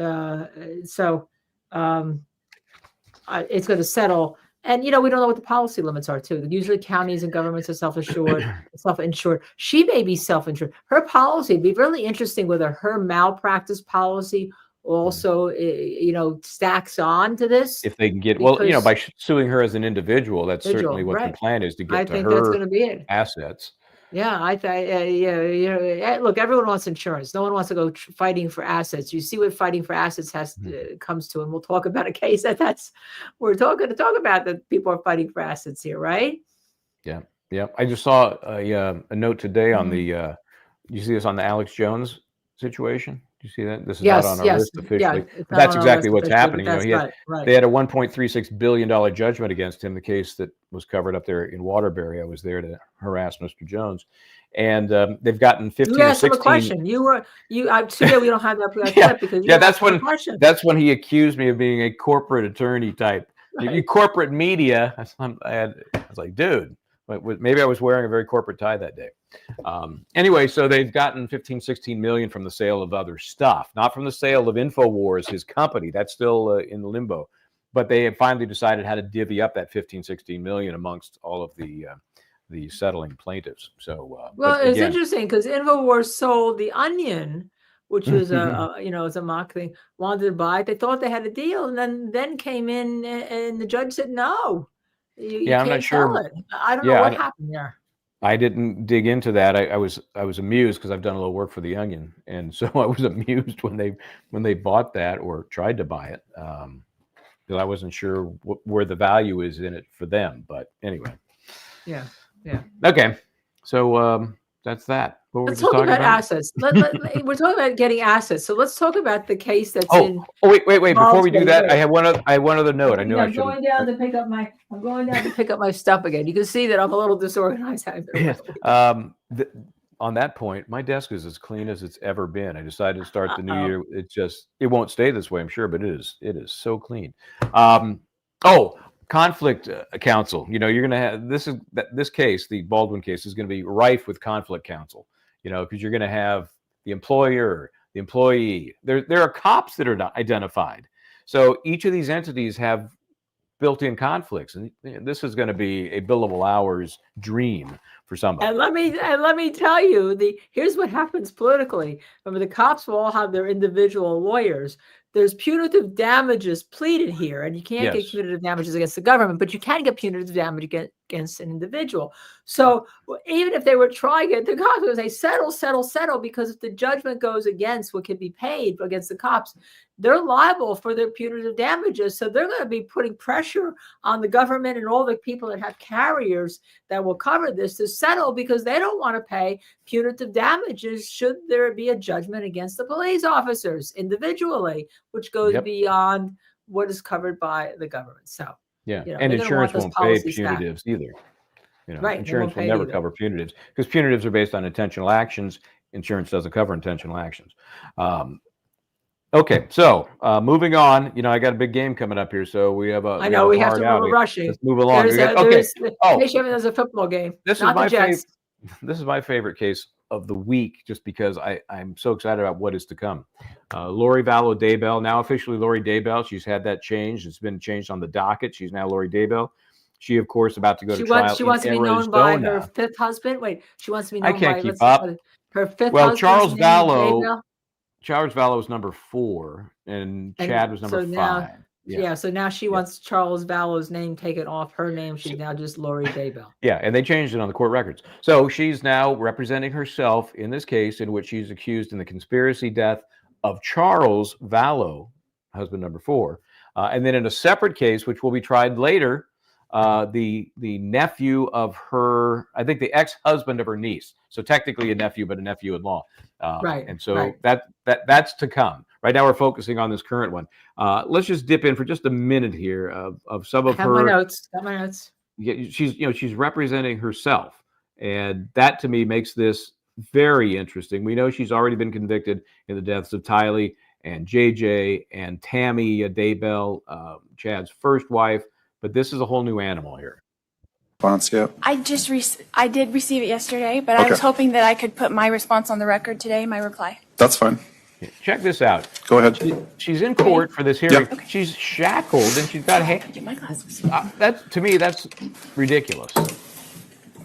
So it's going to settle. And, we don't know what the policy limits are, too. Usually counties and governments are self-insured. She may be self-insured. Her policy would be really interesting whether her malpractice policy also, stacks on to this. If they can get, by suing her as an individual, that's certainly what the plan is, to get to her that's going to be it. Assets. Yeah, look, everyone wants insurance. No one wants to go fighting for assets. You see what fighting for assets comes to, and we'll talk about a case we're talking to talk about, that people are fighting for assets here, right? Yeah. I just saw a note today on the. You see this on the Alex Jones situation? Do you see that? This is not on our list officially. Yeah, that's exactly what's happening. They had a $1.36 billion judgment against him, the case that was covered up there in Waterbury. I was there to harass Mr. Jones. And they've gotten 15 you or asked 16. Him a question. We don't have that clip because that's when he accused me of being a corporate attorney type. You corporate media. I was like, dude, maybe I was wearing a very corporate tie that day. Anyway, so they've gotten 15-16 million from the sale of other stuff, not from the sale of InfoWars, his company. That's still in limbo. But they have finally decided how to divvy up that 15-16 million amongst all of the settling plaintiffs. So, it's interesting because InfoWars sold The Onion, which was it's a mock thing. Wanted to buy it. They thought they had a deal, and then came in, and the judge said no. You I'm not sure. It. I don't know what happened there. I didn't dig into that. I was amused because I've done a little work for The Onion, and so I was amused when they bought that or tried to buy it, because I wasn't sure where the value is in it for them. But anyway. Yeah. Okay, so that's that. What were we Let's just talk talking about about? assets. We're talking about getting assets. So let's talk about the case that's in. Wait. Before we do that, Wait. I have one other note. I knew I I'm should. going down to pick up my stuff again. You can see that I'm a little disorganized. On that point, my desk is as clean as it's ever been. I decided to start the new year. It won't stay this way, I'm sure, but it is so clean. Conflict counsel. You know, you're going to have this case, the Baldwin case, is going to be rife with conflict counsel. You know, because you're going to have the employer, the employee. There are cops that are not identified. So each of these entities have built-in conflicts, and this is going to be a billable hours dream for somebody. And let me tell you, here's what happens politically. Remember, the cops will all have their individual lawyers. There's punitive damages pleaded here, and you can't get punitive damages against the government, but you can get punitive damage against an individual. So even if they were trying it, the cops would say settle, because if the judgment goes against what can be paid against the cops, they're liable for their punitive damages. So they're going to be putting pressure on the government and all the people that have carriers that will cover this to settle, because they don't want to pay punitive damages should there be a judgment against the police officers individually, which goes beyond what is covered by the government. So and insurance won't pay punitives either. You know, insurance will never cover punitives, because punitives are based on intentional actions. Insurance doesn't cover intentional actions. Okay, so moving on. You know, I got a big game coming up here, so we have a. I know we have to move rushing. Let's move along. There's a football game. This is my favorite case of the week, just because I'm so excited about what is to come. Lori Vallow Daybell, now officially Lori Daybell. She's had that changed. It's been changed on the docket. She's now Lori Daybell. She, of course, about to go to trial. She wants to be known by her fifth husband. Wait, she wants to be known by. I can't keep up. Her fifth husband. Well, Charles Vallow was number 4, and Chad was number 5. So now she wants Charles Vallow's name taken off her name. She's now just Lori Daybell. Yeah, and they changed it on the court records. So she's now representing herself in this case, in which she's accused in the conspiracy death of Charles Vallow, husband number 4. And then in a separate case, which will be tried later, the nephew of her, I think the ex-husband of her niece. So technically a nephew, but a nephew-in-law. And so that's to come. Right now we're focusing on this current one. Let's just dip in for just a minute here of some of her. Got my notes. Yeah, she's representing herself, and that to me makes this very interesting. We know she's already been convicted in the deaths of Tylee and JJ and Tammy Daybell, Chad's first wife, but this is a whole new animal here. Yet? I did receive it yesterday, but I was hoping that I could put my response on the record today, my reply. That's fine. Check this out. Go ahead. She's in court for this hearing. Yep. She's shackled and she's got hands. Get my glasses. To me, that's ridiculous.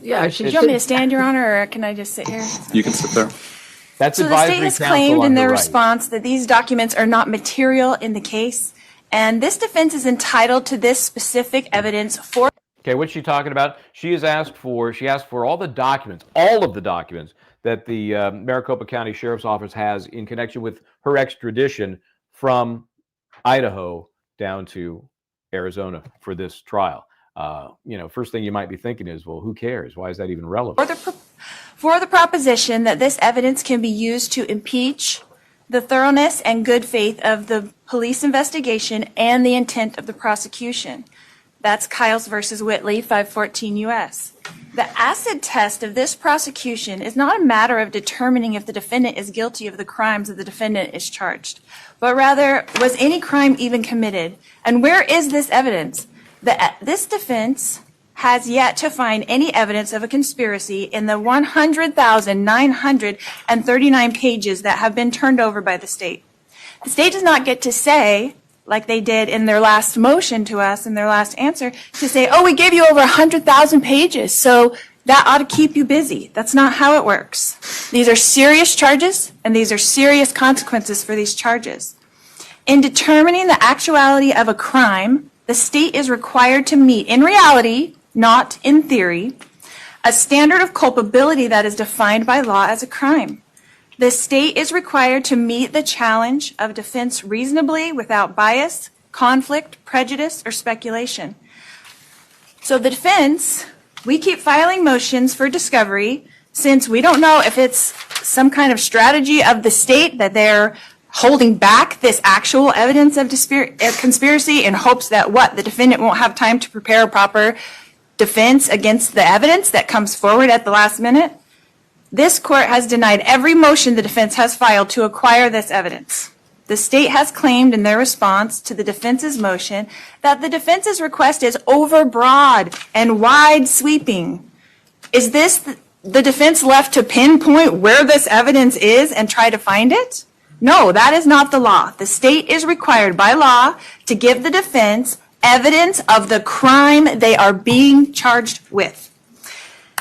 Yeah, do you want me to stand, Your Honor, or can I just sit here? You can sit there. That's so the state has claimed in their response that these documents are not material in the case, and this defense is entitled to this specific evidence for. Okay, what's she talking about? She asked for all of the documents that the Maricopa County Sheriff's Office has in connection with her extradition from Idaho down to Arizona for this trial. First thing you might be thinking is, well, who cares? Why is that even relevant? For the proposition that this evidence can be used to impeach the thoroughness and good faith of the police investigation and the intent of the prosecution. That's Kyles versus Whitley, 514 U.S. The acid test of this prosecution is not a matter of determining if the defendant is guilty of the crimes that the defendant is charged, but rather, was any crime even committed? And where is this evidence? This defense has yet to find any evidence of a conspiracy in the 100,939 pages that have been turned over by the state. The state does not get to say, like they did in their last motion to us, in their last answer, to say, oh, we gave you over 100,000 pages, so that ought to keep you busy. That's not how it works. These are serious charges, and these are serious consequences for these charges. In determining the actuality of a crime, the state is required to meet, in reality, not in theory, a standard of culpability that is defined by law as a crime. The state is required to meet the challenge of defense reasonably without bias, conflict, prejudice, or speculation. So the defense, we keep filing motions for discovery since we don't know if it's some kind of strategy of the state that they're holding back this actual evidence of conspiracy in hopes that the defendant won't have time to prepare a proper defense against the evidence that comes forward at the last minute. This court has denied every motion the defense has filed to acquire this evidence. The state has claimed in their response to the defense's motion that the defense's request is overbroad and wide sweeping. Is this the defense left to pinpoint where this evidence is and try to find it? No, that is not the law. The state is required by law to give the defense evidence of the crime they are being charged with.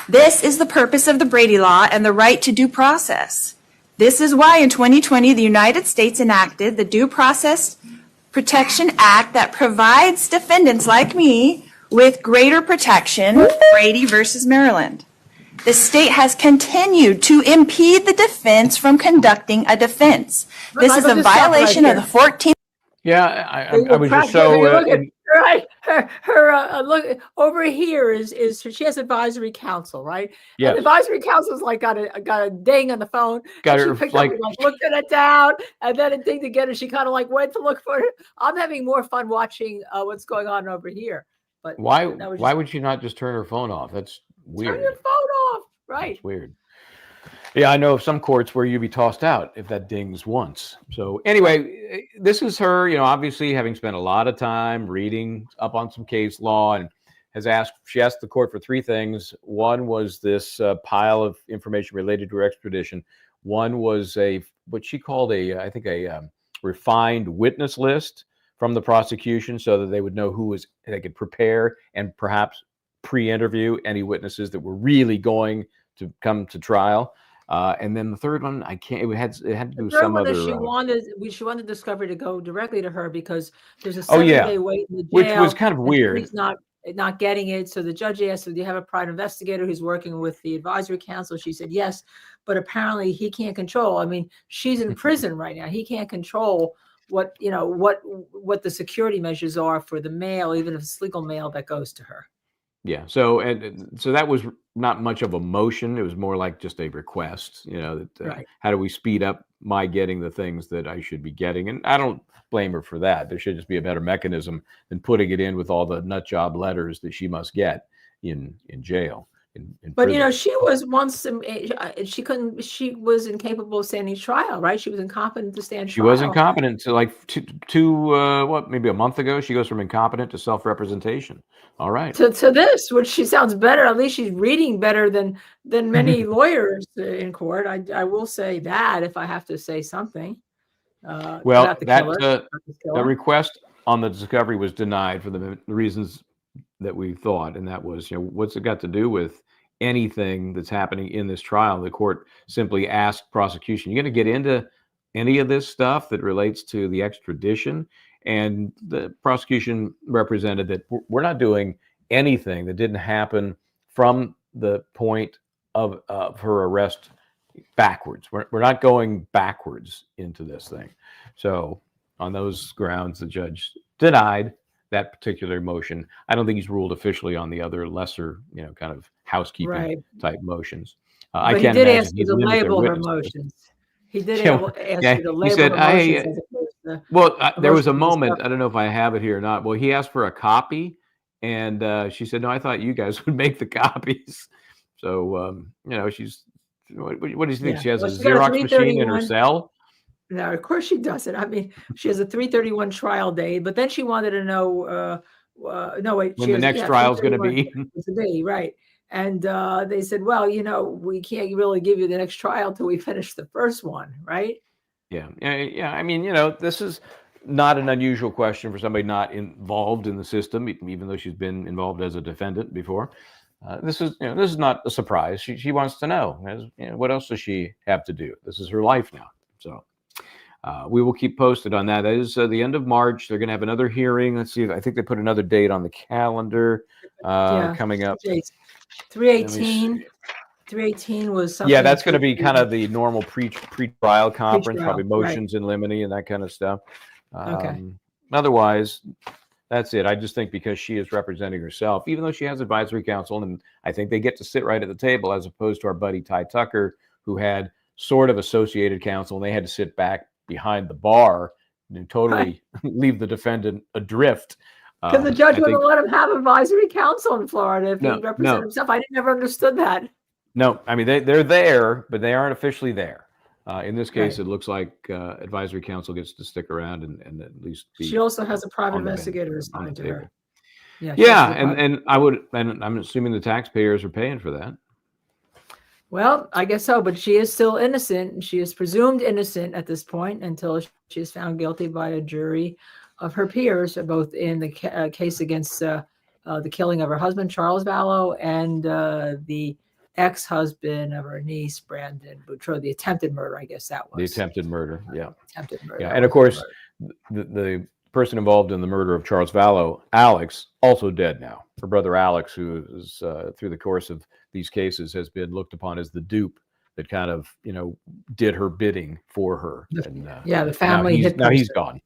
This is the purpose of the Brady Law and the right to due process. This is why in 2020 the United States enacted the Due Process Protection Act that provides defendants like me with greater protection, Brady versus Maryland. The state has continued to impede the defense from conducting a defense. This is a violation of the 14th. Yeah, I was just so. Right, her look over here is she has advisory council, right? Yes. And advisory council's like got a ding on the phone. Got and her she picked like up, looked at it down, and then a ding again, and she kind of like went to look for it. I'm having more fun watching what's going on over here. But why would she not just turn her phone off? That's weird. Turn your phone off, right? That's weird. Yeah, I know of some courts where you'd be tossed out if that dings once. So anyway, this is her, obviously having spent a lot of time reading up on some case law, and she asked the court for three things. One was this pile of information related to her extradition. One was what she called a refined witness list from the prosecution so that they would know they could prepare and perhaps pre-interview any witnesses that were really going to come to trial. And then the third one, it had to do with some other. She wanted Discovery to go directly to her because there's a 7-day wait in the jail, which was kind of weird. He's not getting it. So the judge asked, "Do you have a private investigator who's working with the advisory council?" She said yes, but apparently he can't control. I mean, she's in prison right now. He can't control what the security measures are for the mail, even if it's legal mail that goes to her. Yeah. So that was not much of a motion. It was more like just a request, Right. How do we speed up my getting the things that I should be getting? And I don't blame her for that. There should just be a better mechanism than putting it in with all the nut job letters that she must get in jail. But she was once she was incapable of standing trial, right? She was incompetent to stand trial. She was incompetent. So like maybe a month ago, she goes from incompetent to self-representation. All right. To this, which she sounds better. At least she's reading better than many lawyers in court. I will say that, if I have to say something. Well, the request on the discovery was denied for the reasons that we thought, and that was, what's it got to do with anything that's happening in this trial? The court simply asked prosecution, "You going to get into any of this stuff that relates to the extradition?" And the prosecution represented that we're not doing anything that didn't happen from the point of her arrest backwards. We're not going backwards into this thing. So on those grounds, the judge denied that particular motion. I don't think he's ruled officially on the other lesser, kind of housekeeping type motions. I can't imagine ask you to label her motions. He did ask you to label her motions. There was a moment, I don't know if I have it here or not. Well, he asked for a copy, and she said, "No, I thought you guys would make the copies." So, she's, what do you think? She has a Xerox machine in her cell? No, of course she doesn't. I mean, she has a 3/31 trial date, but then she wanted to know, when the next trial is going to be. Right. And they said, well, we can't really give you the next trial till we finish the first one, right? Yeah. I mean, this is not an unusual question for somebody not involved in the system, even though she's been involved as a defendant before. This is not a surprise. She wants to know, what else does she have to do? This is her life now. So we will keep posted on that. That is the end of March. They're going to have another hearing. Let's see. I think they put another date on the calendar coming up. 3/18. 3/18 was something. Yeah, that's going to be kind of the normal pre-trial conference, probably motions in limine and that kind of stuff. Okay. Otherwise, That's it. I just think because she is representing herself, even though she has advisory council, and I think they get to sit right at the table as opposed to our buddy Ty Tucker, who had sort of associated counsel, and they had to sit back behind the bar and totally leave the defendant adrift. Because the judge wouldn't let him have advisory counsel in Florida if he represented himself. I never understood that. No, I mean, they're there, but they aren't officially there. In this case, it looks like advisory council gets to stick around and at least be. She also has a private investigator assigned to her. Yeah, and I'm assuming the taxpayers are paying for that. Well, I guess so, but she is still innocent, and she is presumed innocent at this point until she is found guilty by a jury of her peers, both in the case against the killing of her husband, Charles Vallow, and the ex-husband of her niece, Brandon Boutreau, the attempted murder, I guess that was. The attempted murder, yeah. Attempted murder. Yeah, and of course, the person involved in the murder of Charles Vallow, Alex, also dead now. Her brother Alex, who is through the course of these cases has been looked upon as the dupe that kind of, did her bidding for her. And, the family now he's gone.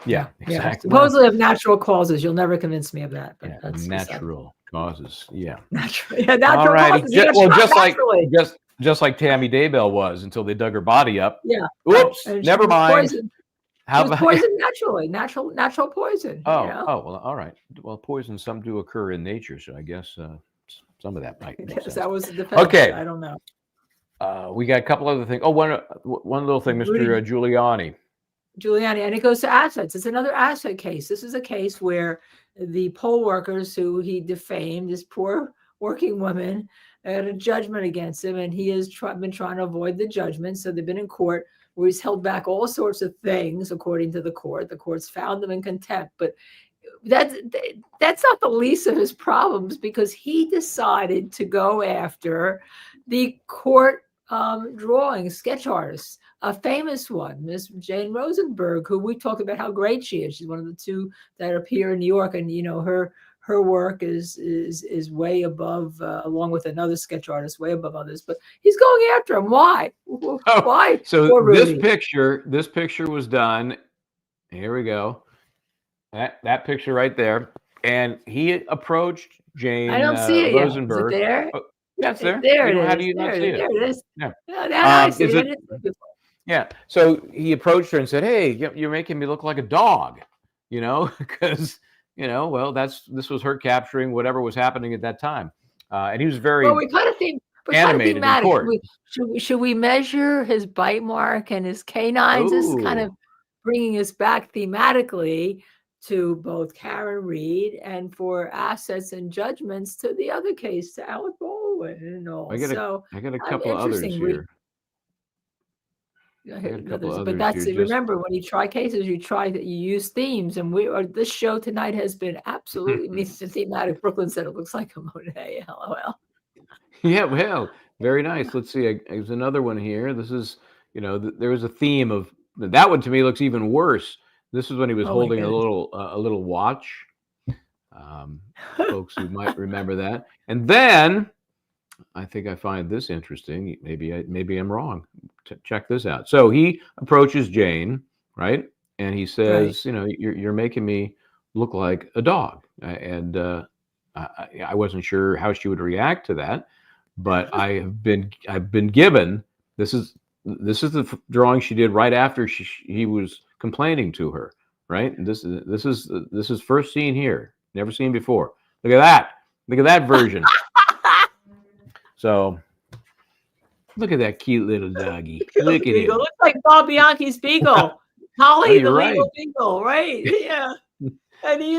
Yeah, exactly. Supposedly of natural causes. You'll never convince me of that. But that's natural causes. Yeah. Natural causes. Well, just like Tammy Daybell was until they dug her body up. Yeah. Oops. Never mind. How about poison naturally? Natural poison. Oh, well, all right. Well, poison some do occur in nature, so I guess some of that might make sense. That was the defense. Okay. I don't know. We got a couple other things. Oh, one little thing, Mr. Giuliani. Giuliani, and it goes to assets. It's another asset case. This is a case where the poll workers who he defamed, this poor working woman, had a judgment against him, and he has been trying to avoid the judgment. So they've been in court where he's held back all sorts of things, according to the court. The court's found them in contempt, but that's not the least of his problems, because he decided to go after the court drawing sketch artist, a famous one, Miss Jane Rosenberg, who we talked about how great she is. She's one of the two that appear in New York, and her work is way above, along with another sketch artist, way above others. But he's going after him. Why? Why? So this picture was done. Here we go. That picture right there, and he approached Jane. I don't see it Rosenberg. Yet. Is it there? That's there. There it is. How do you not see it? There it is. Yeah. I see it. Yeah. So he approached her and said, "Hey, you're making me look like a dog," because well, this was her capturing whatever was happening at that time, and he was very we kind of think animated in court. Should we measure his bite mark and his canines? This is kind of bringing us back thematically to both Karen Reed and for assets and judgments to the other case, to Alec Baldwin and all. I got a couple of others here. But that's it. Remember, when you try cases, you use themes, and this show tonight has been absolutely thematic. Brooklyn said it looks like a Monet. LOL. Yeah, well, very nice. Let's see. There's another one here. This is, there was a theme of that one. To me, looks even worse. This is when he was holding a little watch. Folks who might remember that. And then I think I find this interesting. Maybe I'm wrong. Check this out. So he approaches Jane, right? And he says, you're making me look like a dog. And I wasn't sure how she would react to that, but I've been given this is the drawing she did right after he was complaining to her, right? And this is first seen here, never seen before. Look at that version. So look at that cute little doggy. Look at him. It looks like Bob Bianchi's beagle. Holly, the right. legal beagle, right? Yeah. And he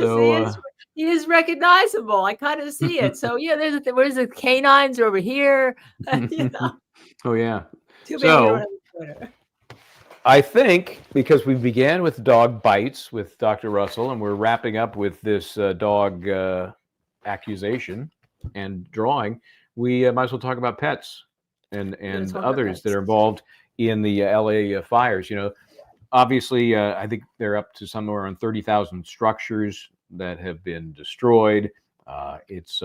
is recognizable. I kind of see it. So yeah, there's the canines over here. Oh yeah. So I think because we began with dog bites with Dr. Russell, and we're wrapping up with this dog accusation and drawing, we might as well talk about pets and others that are involved in the LA fires. Obviously, I think they're up to somewhere around 30,000 structures that have been destroyed. It's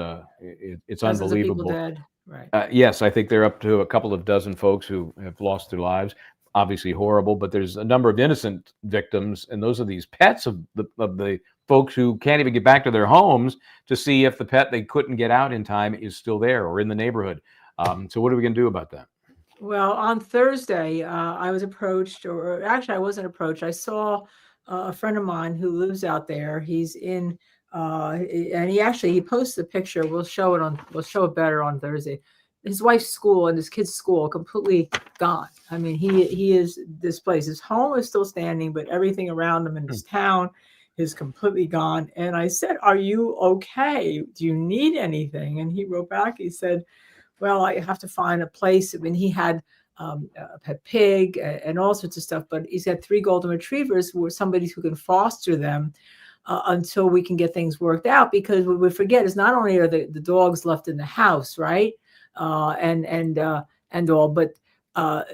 unbelievable. Dead. Right. Yes, I think they're up to a couple of dozen folks who have lost their lives. obviously horrible, but there's a number of innocent victims, and those are these pets of the folks who can't even get back to their homes to see if the pet they couldn't get out in time is still there or in the neighborhood. So what are we going to do about that? Well, on Thursday, I was approached, or actually, I wasn't approached. I saw a friend of mine who lives out there. He's in, and he posted a picture. We'll show it better on Thursday. His wife's school and his kid's school completely gone. I mean, he is displaced. His home is still standing, but everything around him in his town is completely gone. And I said, "Are you okay? Do you need anything?" And he wrote back. He said, "Well, I have to find a place." I mean, he had a pet pig and all sorts of stuff, but he's got 3 golden retrievers who are somebody who can foster them until we can get things worked out. Because what we forget is not only are the dogs left in the house, right? And all, but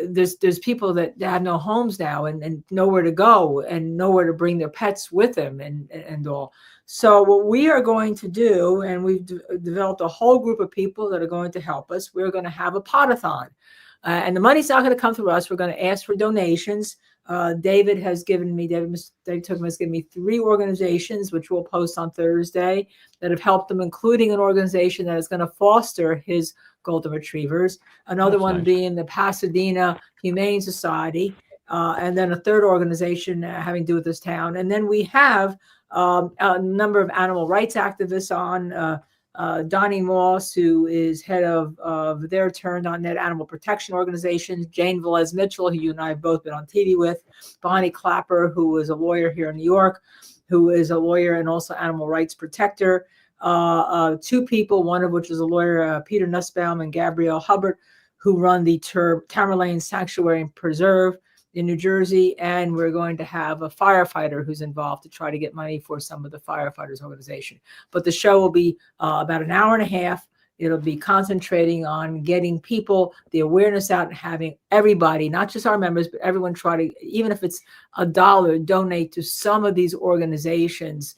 there's people that have no homes now and nowhere to go and nowhere to bring their pets with them and all. So what we are going to do, and we've developed a whole group of people that are going to help us. We're going to have a pot-a-thon, and the money's not going to come through us. We're going to ask for donations. David has given me 3 organizations, which we'll post on Thursday, that have helped him, including an organization that is going to foster his golden retrievers. Another one being the Pasadena Humane Society, and then a third organization having to do with this town. And then we have a number of animal rights activists on. Donnie Moss, who is head of their Turn.net animal protection organization, Jane Velez Mitchell, who you and I have both been on TV with, Bonnie Clapper, who is a lawyer here in New York, who is a lawyer and also animal rights protector. 2 people, one of which is a lawyer, Peter Nussbaum and Gabrielle Hubbard, who run the Tamerlane Sanctuary and Preserve in New Jersey. And we're going to have a firefighter who's involved to try to get money for some of the firefighters organization. But the show will be about an hour and a half. It'll be concentrating on getting people the awareness out and having everybody, not just our members, but everyone try to, even if it's $1, donate to some of these organizations,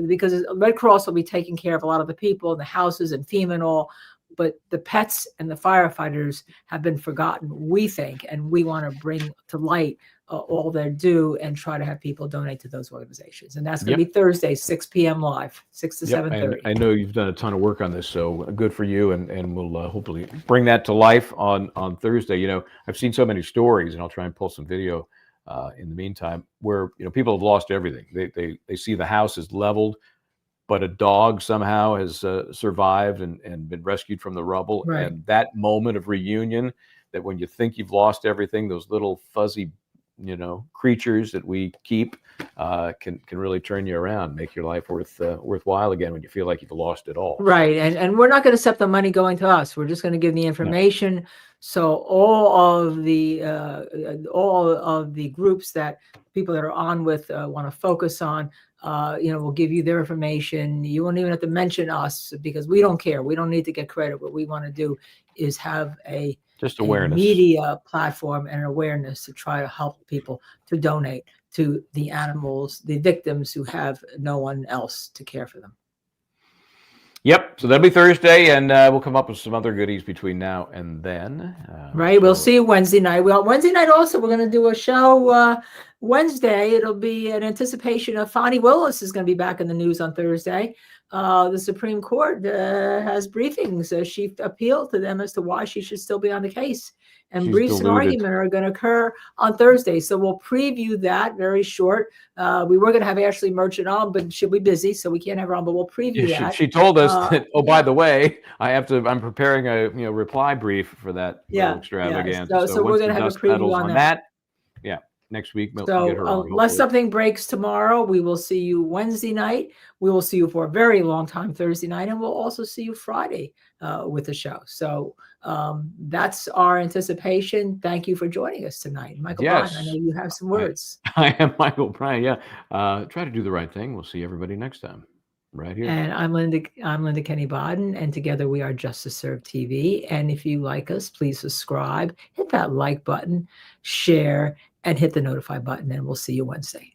because Red Cross will be taking care of a lot of the people in the houses and FEMA and all. But the pets and the firefighters have been forgotten, we think, and we want to bring to light all their due and try to have people donate to those organizations. And that's going to be Thursday, 6 p.m. live, 6 to 7:30. I know you've done a ton of work on this, so good for you, and we'll hopefully bring that to life on Thursday. You know, I've seen so many stories, and I'll try and pull some video in the meantime, where people have lost everything. They see the house is leveled, but a dog somehow has survived and been rescued from the rubble. Right. And that moment of reunion, that when you think you've lost everything, those little fuzzy, creatures that we keep can really turn you around, make your life worthwhile again when you feel like you've lost it all. Right. And we're not going to accept the money going to us. We're just going to give the information. So all of the groups that people that are on with want to focus on, we'll give you their information. You won't even have to mention us because we don't care. We don't need to get credit. What we want to do is have just awareness, media platform and awareness to try to help people to donate to the animals, the victims who have no one else to care for them. Yep. So that'll be Thursday, and we'll come up with some other goodies between now and then. Right. We'll see you Wednesday night. Well, Wednesday night also, we're going to do a show Wednesday. It'll be in anticipation of Fani Willis is going to be back in the news on Thursday. The Supreme Court has briefings. She appealed to them as to why she should still be on the case. And briefs and argument are going to occur on Thursday. So we'll preview that very short. We were going to have Ashley Merchant on, but she'll be busy, so we can't have her on, but we'll preview that. She told us that, by the way, I'm preparing a reply brief for that extravaganza. Yeah. So we're going to have a preview on that. Yeah. Next week. So unless something breaks tomorrow, we will see you Wednesday night. We will see you for a very long time Thursday night, and we'll also see you Friday with the show. So that's our anticipation. Thank you for joining us tonight. Michael Bryan, I know you have some words. I am Michael Bryan, yeah. Try to do the right thing. We'll see everybody next time right here. And I'm Linda Kenny Baden, and together we are Justice Served TV. And if you like us, please subscribe, hit that like button, share, and hit the notify button, and we'll see you Wednesday.